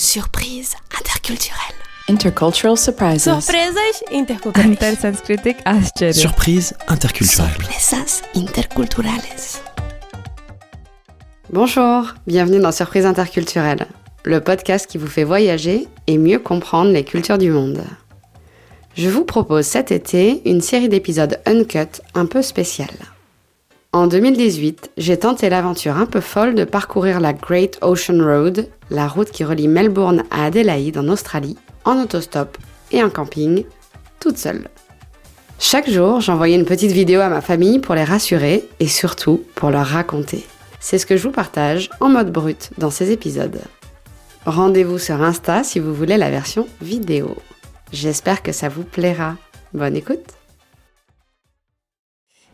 Surprise interculturelle. Intercultural surprises. Surpresas interculturais. Intersanskritic आश्चर्य. Surprise interculturelle. Sorpresas interculturales. Bonjour, bienvenue dans Surprise interculturelle, le podcast qui vous fait voyager et mieux comprendre les cultures du monde. Je vous propose cet été une série d'épisodes uncut un peu spéciale. En 2018, j'ai tenté l'aventure un peu folle de parcourir la Great Ocean Road, la route qui relie Melbourne à Adélaïde en Australie, en autostop et en camping, toute seule. Chaque jour, j'envoyais une petite vidéo à ma famille pour les rassurer et surtout pour leur raconter. C'est ce que je vous partage en mode brut dans ces épisodes. Rendez-vous sur Insta si vous voulez la version vidéo. J'espère que ça vous plaira. Bonne écoute.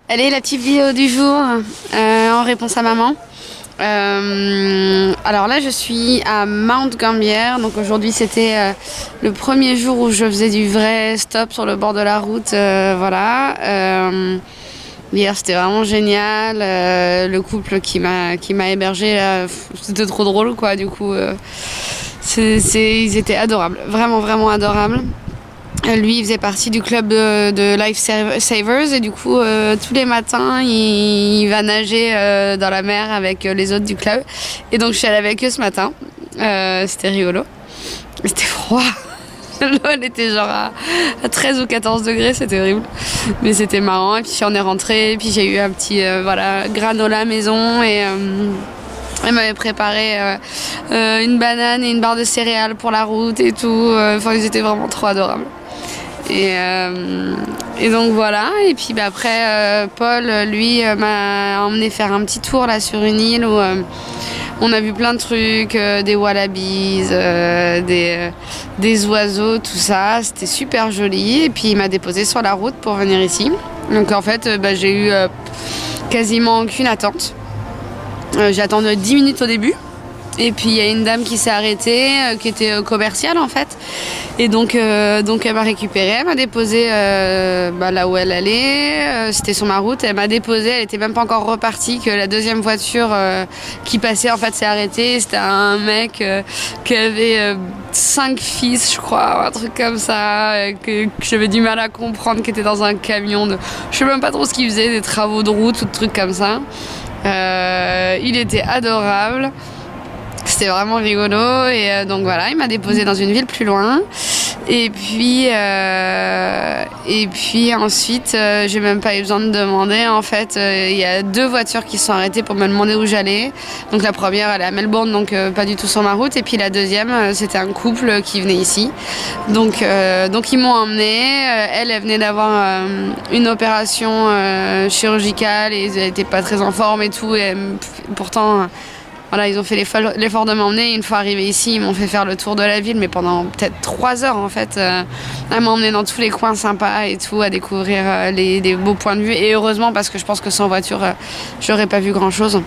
Allez, la petite vidéo du jour en réponse à maman. Alors là, je suis à Mount Gambier. Donc aujourd'hui, c'était le premier jour où je faisais du vrai stop sur le bord de la route. Hier, c'était vraiment génial. Le couple qui m'a hébergé, c'était trop drôle, quoi. Du coup, ils étaient adorables, vraiment, vraiment adorables. Lui, il faisait partie du club de Life Savers et du coup, tous les matins, il va nager dans la mer avec les autres du club. Et donc, je suis allée avec eux ce matin. C'était rigolo. C'était froid. L'eau, elle était genre à 13 ou 14 degrés, c'était horrible. Mais c'était marrant. Et puis, on est rentré. Puis, j'ai eu un petit granola maison et... Elle m'avait préparé une banane et une barre de céréales pour la route et tout. Enfin, ils étaient vraiment trop adorables. Et donc voilà. Et puis après, Paul, lui, m'a emmené faire un petit tour là sur une île où on a vu plein de trucs, des wallabies, des oiseaux, tout ça. C'était super joli. Et puis il m'a déposé sur la route pour venir ici. Donc en fait, j'ai eu quasiment aucune attente. J'ai attendu 10 minutes au début et puis il y a une dame qui s'est arrêtée qui était commerciale en fait et donc elle m'a récupérée, elle m'a déposée là où elle allait, c'était sur ma route, elle m'a déposée, elle était même pas encore repartie que la deuxième voiture qui passait en fait s'est arrêtée, c'était un mec qui avait 5 fils je crois, un truc comme ça que j'avais du mal à comprendre, qui était dans un camion de, je sais même pas trop ce qu'il faisait, des travaux de route ou de trucs comme ça. Il était adorable, c'était vraiment rigolo et donc voilà, il m'a déposé dans une ville plus loin et puis ensuite j'ai même pas eu besoin de demander en fait, il y a 2 voitures qui sont arrêtées pour me demander où j'allais. Donc la première elle est à Melbourne, donc pas du tout sur ma route, et puis la deuxième c'était un couple qui venait ici, donc ils m'ont emmenée. Elle venait d'avoir une opération chirurgicale et ils n'étaient pas très en forme et tout, et pourtant voilà, ils ont fait l'effort de m'emmener. Une fois arrivés ici, ils m'ont fait faire le tour de la ville, mais pendant peut-être 3 heures en fait, à m'emmener dans tous les coins sympas et tout, à découvrir les beaux points de vue. Et heureusement, parce que je pense que sans voiture, j'aurais pas vu grand-chose.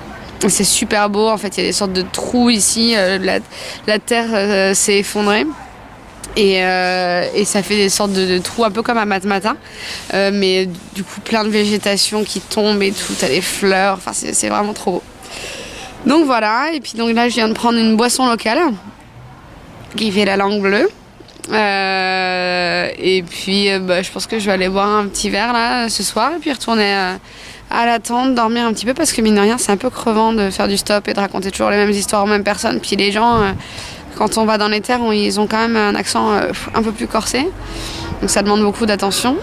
C'est super beau, en fait, il y a des sortes de trous ici, la terre s'est effondrée. Et ça fait des sortes de trous un peu comme à Matmata, mais du coup plein de végétation qui tombe et tout, t'as des fleurs, enfin c'est vraiment trop beau. Donc voilà, et puis donc là je viens de prendre une boisson locale qui fait la langue bleue. Et puis je pense que je vais aller boire un petit verre là ce soir et puis retourner à la tente, dormir un petit peu, parce que mine de rien c'est un peu crevant de faire du stop et de raconter toujours les mêmes histoires aux mêmes personnes. Puis les gens, quand on va dans les terres, ils ont quand même un accent un peu plus corsé, donc ça demande beaucoup d'attention.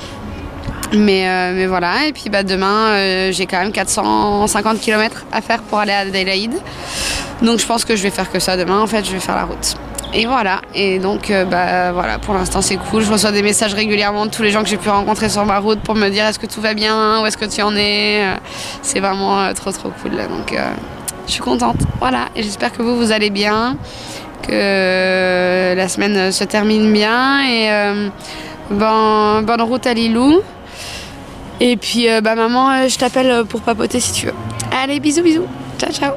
Mais voilà, et puis demain j'ai quand même 450 km à faire pour aller à Adélaïde, donc je pense que je vais faire que ça demain, en fait je vais faire la route. Et voilà, et donc voilà, pour l'instant c'est cool, je reçois des messages régulièrement de tous les gens que j'ai pu rencontrer sur ma route pour me dire est-ce que tout va bien, où est-ce que tu en es, c'est vraiment trop cool là, donc je suis contente, voilà, et j'espère que vous allez bien, que la semaine se termine bien, et bonne route à Lilou. Et puis maman, je t'appelle pour papoter si tu veux. Allez, bisous, ciao, ciao.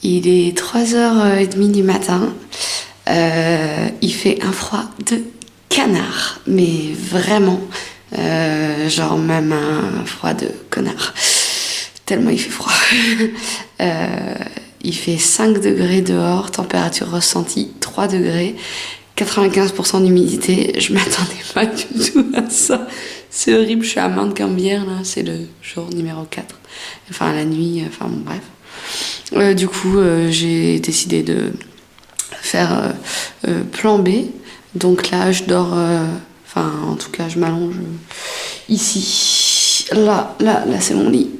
Il est 3h30 du matin, il fait un froid de canard, mais vraiment, genre même un froid de connard. tellement il fait froid. Il fait 5 degrés dehors, température ressentie 3 degrés, 95% d'humidité. Je m'attendais pas du tout à ça. C'est horrible, je suis à Mount-Gambier, là, c'est le jour numéro 4. Enfin, la nuit, enfin bon, bref. Du coup, j'ai décidé de faire plan B. Donc là, je dors, en tout cas, je m'allonge ici. Là, c'est mon lit.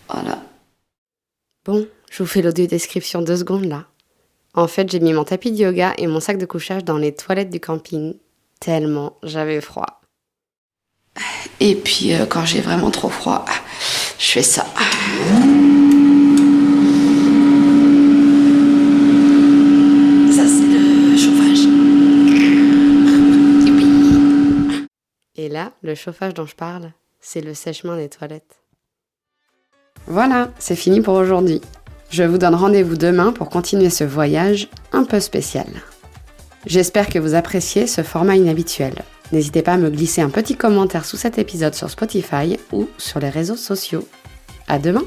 Voilà. Bon, je vous fais l'audio description 2 secondes là. En fait, j'ai mis mon tapis de yoga et mon sac de couchage dans les toilettes du camping, tellement j'avais froid. Et puis, quand j'ai vraiment trop froid, je fais ça. Ça, c'est le chauffage. Et là, le chauffage dont je parle, c'est le sèche-main des toilettes. Voilà, c'est fini pour aujourd'hui. Je vous donne rendez-vous demain pour continuer ce voyage un peu spécial. J'espère que vous appréciez ce format inhabituel. N'hésitez pas à me glisser un petit commentaire sous cet épisode sur Spotify ou sur les réseaux sociaux. À demain!